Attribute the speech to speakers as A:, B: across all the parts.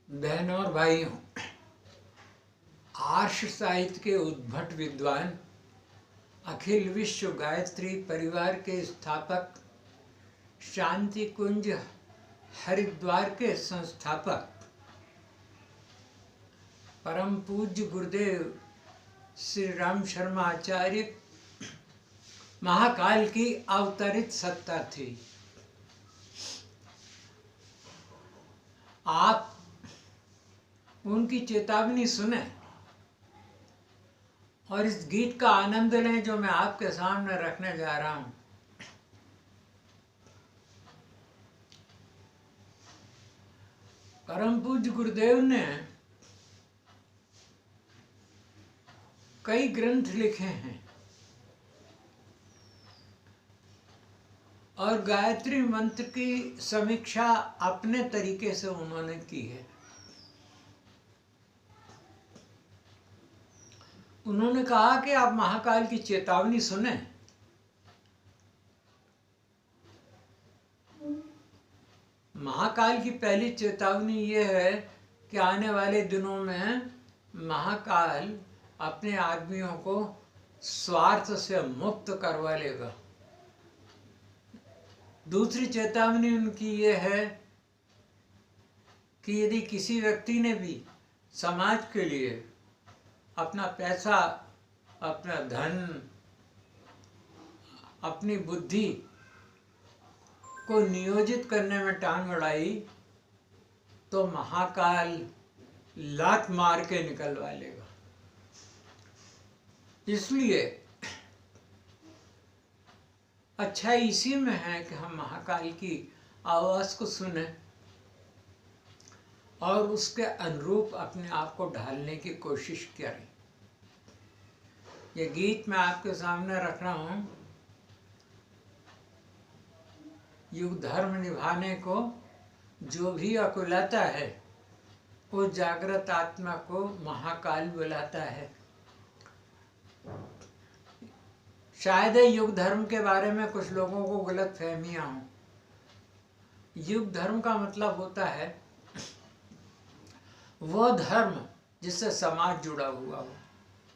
A: बहनों और भाइयों, आर्ष साहित्य के उद्भट विद्वान, अखिल विश्व गायत्री परिवार के स्थापक, शांति कुंज हरिद्वार के संस्थापक, परम पूज्य गुरुदेव श्री राम शर्मा आचार्य महाकाल की अवतरित सत्ता थी। आप उनकी चेतावनी सुने और इस गीत का आनंद लें जो मैं आपके सामने रखने जा रहा हूं। परम पूज्य गुरुदेव ने कई ग्रंथ लिखे हैं और गायत्री मंत्र की समीक्षा अपने तरीके से उन्होंने की है। उन्होंने कहा कि आप महाकाल की चेतावनी सुने। महाकाल की पहली चेतावनी ये है कि आने वाले दिनों में महाकाल अपने आदमियों को स्वार्थ से मुक्त करवा लेगा। दूसरी चेतावनी उनकी ये है कि यदि किसी व्यक्ति ने भी समाज के लिए अपना पैसा, अपना धन, अपनी बुद्धि को नियोजित करने में टांग अड़ाई तो महाकाल लात मार के निकलवा लेगा। इसलिए अच्छा इसी में है कि हम महाकाल की आवाज को सुने और उसके अनुरूप अपने आप को ढालने की कोशिश करें। ये गीत मैं आपके सामने रख रहा हूँ। युग धर्म निभाने को जो भी अकुलाता है वो जागृत आत्मा को महाकाल बुलाता है। शायद युग धर्म के बारे में कुछ लोगों को गलत फहमियां हों। युग धर्म का मतलब होता है वह धर्म जिससे समाज जुड़ा हुआ हो,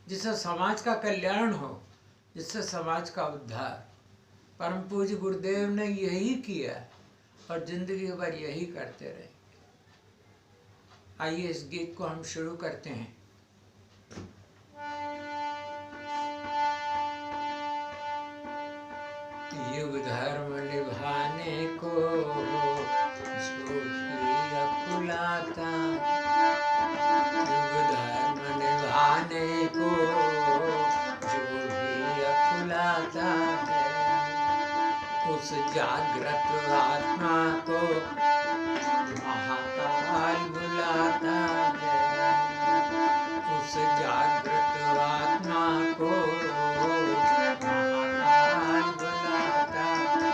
A: जिससे समाज का कल्याण हो, जिससे समाज का उद्धार। परम पूज्य गुरुदेव ने यही किया और जिंदगी भर यही करते रहे। आइए इस गीत को हम शुरू करते हैं। युग धर्म निभाने को जो भी अकुलाता, युग धर्म निभाने को जो भी अकुलाता है, उस जागृत आत्मा को महाकाल बुलाता है। उस जागृत आत्मा को महाकाल बुलाता है।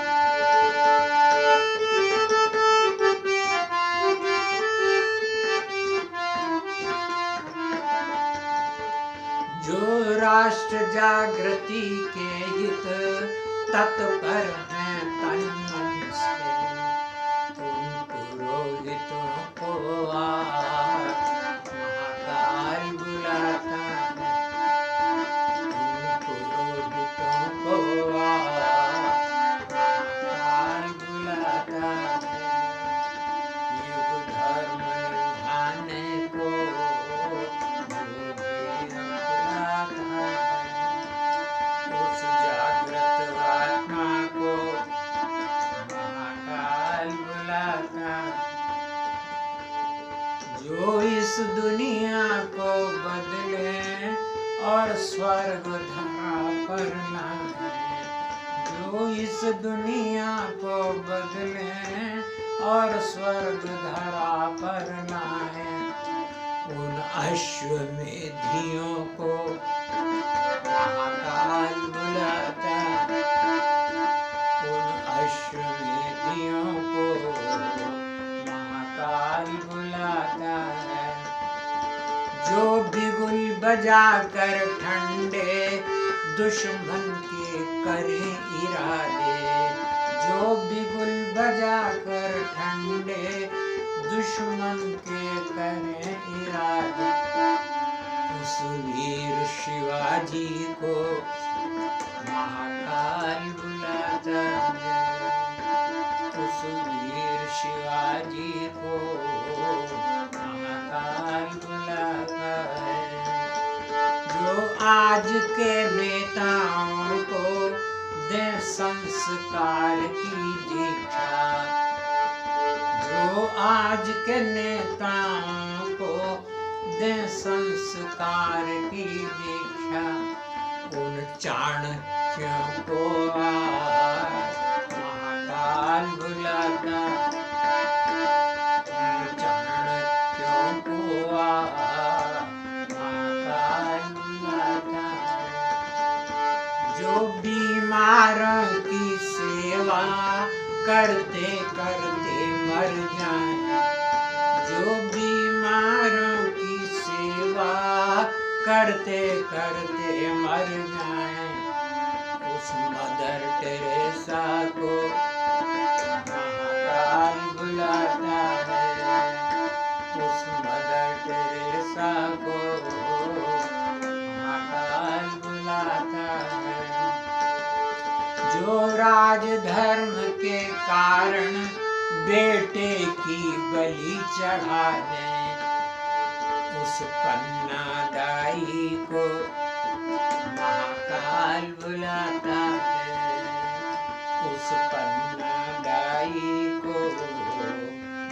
A: जो राष्ट्र जागृति के हित तत्पर हैं तन मन से, उन पुरोहितों को महाकाल बुलाता है। उन पुरोहितों को महाकाल बुलाता है। युग धर्म निभाने को जो भी बुलाता है, उस जागृत आत्मा को महाकाल बुलाता है। जो इस दुनिया को बदले और स्वर्ग धरा पर लाए, जो इस दुनिया को बदले और स्वर्ग धरा पर लाए, उन अश्वमेधियों को महाकाल बुलाता है। उन अश्वमेधियों को महाकाल बुलाता है। जो बिगुल बजाकर ठंडे दुश्मन के करें इरादे, जो बिगुल बजाकर ठंडे दुश्मन के करें इरादे, उस वीर शिवाजी को महाकाल बुलाता है। उस वीर शिवाजी को महाकाल बुलाता है। जो आज के नेताओं को दे संस्कार की दीक्षा, जो आज के नेताओं को दे संस्कार की दीक्षा, उन चाणक्यों को महाकाल बुलाता, उन चाणक्यों को महाकाल बुलाता। जो बीमारों की सेवा करते करते मर जाए, जो बीमारों की सेवा करते करते मर जाए, उस मदर टेरेसा को महाकाल बुलाता है। उस मदर टेरेसा को महाकाल बुलाता है। जो राजधर्म के कारण बेटे की बलि चढ़ा दे, उस पन्ना दाई को महाकाल बुलाता है। उस पन्ना दाई को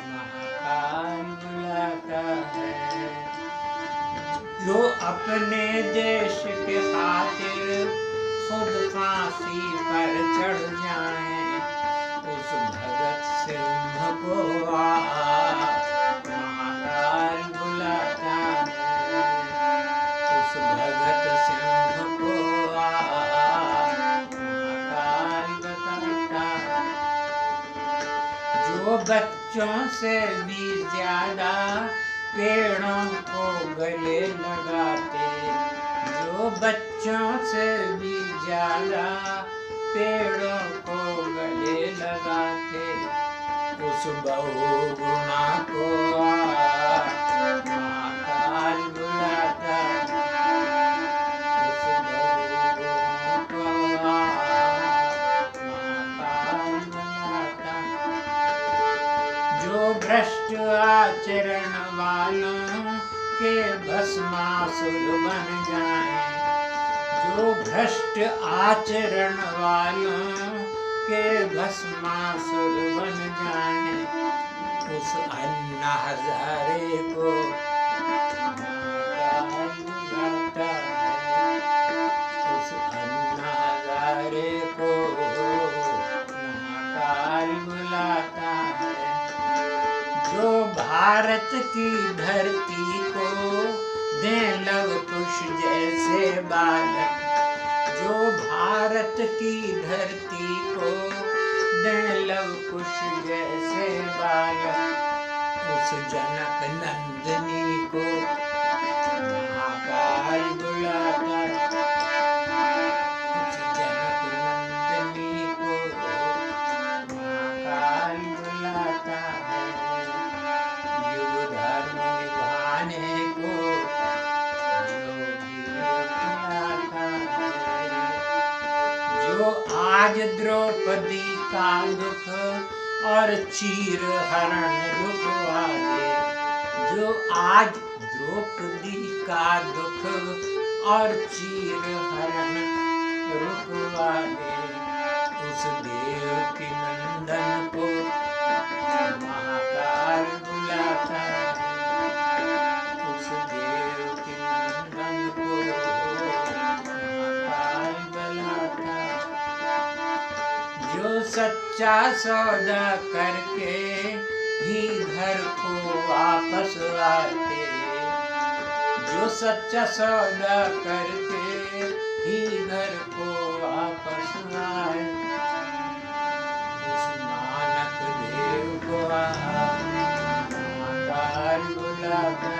A: महाकाल बुलाता है। जो अपने देश के खातिर खुद फांसी पर चढ़ जाए, उस भगत सिंह को महाकाल बुलाता है। उस भगत सिंह को महाकाल बुलाता है। जो बच्चों से भी ज्यादा पेड़ों को गले लगाते, जो बच्चों से भी ज्यादा पेड़ों को गले लगाते, उस बहुगुणा को महाकाल बुलाता है। उस बहुगुणा को महाकाल बुलाता है। जो भ्रष्ट आचरण वालों के भस्मासुर बन जाए, जो भ्रष्ट आचरण वालों के भस्मासुर बन जाए, उस अन्ना हजारे को महाकाल बुलाता है। उस अन्ना हजारे को महाकाल बुलाता है। जो भारत की धरती को दे लव कुश जैसे बालक, जो भारत की धरती को दे लव कुश जैसे बालक, उस जनक नंदिनी को महाकाल बुलाता है। उस जनक नंदिनी को महाकाल बुलाता है। युग धर्म निभाने को जो आज द्रौपदी का दुख और चीर हरण रुकवा दे, जो आज द्रौपदी का दुख और चीर हरण रुकवा दे, उस देव की नंदन को महाकाल बुलाता है। उस देव की नंदन को महाकाल बुलाता है। जो सच्चा सौदा करके ही घर को वापस आते, जो सच्चा सौदा करके ही घर को वापस आए, उस नानक देव को महाकाल बुलाता है।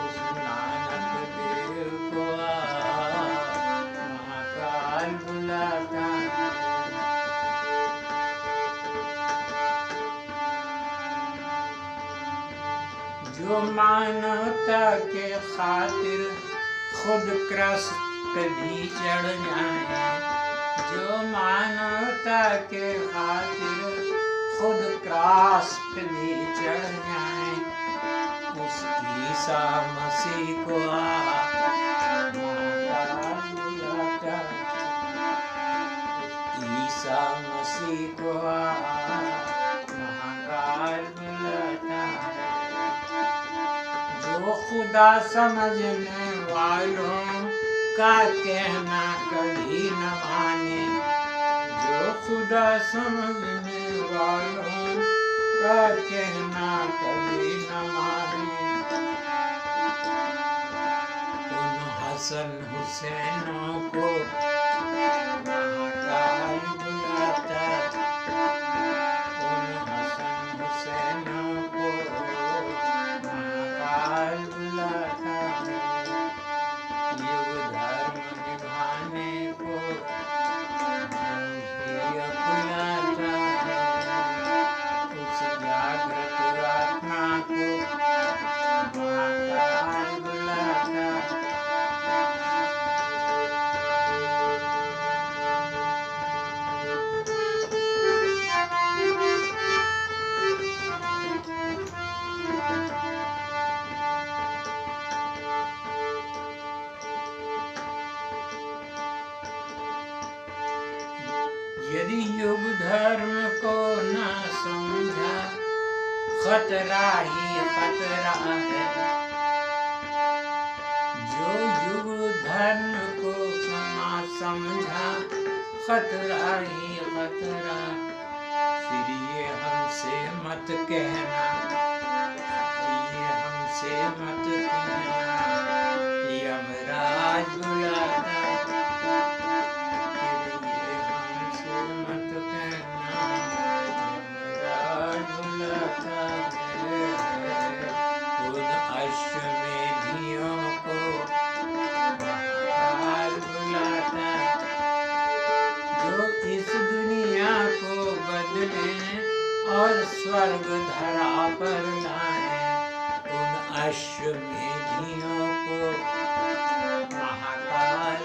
A: उस नानक देव को महाकाल बुलाता है। जो मानवता के खातिर खुद क्रस पे भी चढ़ जाए, जो मानवता के खातिर खुद क्रॉस पे भी चढ़ जाए, उस ईसा मसीह को बुलाता, ईसा मसीह को महाकाल बुलाता है। जो खुदा समझने वालों का कहना कभी न माने, जो खुदा समझने वालों का कहना कभी न माने, उन हसन हुसैनों को महाकाल बुलाता, उन हसन हुसैनों को महाकाल बुलाता है। युग धर्म निभाने को बुलाता है, उस जागृत आत्मा को महाकाल बुलाता है। यदि युग धर्म को न समझा, खतरा ही खतरा है। जो युग धर्म को न समझा, खतरा ही खतरा। फिर ये हमसे मत कहना, ये हमसे मत कहना, यमराज बुलाता, अश्वमेधियों को महाकाल बुलाता, जो इस दुनिया को बदले और स्वर्ग धरा पर लाए, उन अश्वमेधियों को महाकाल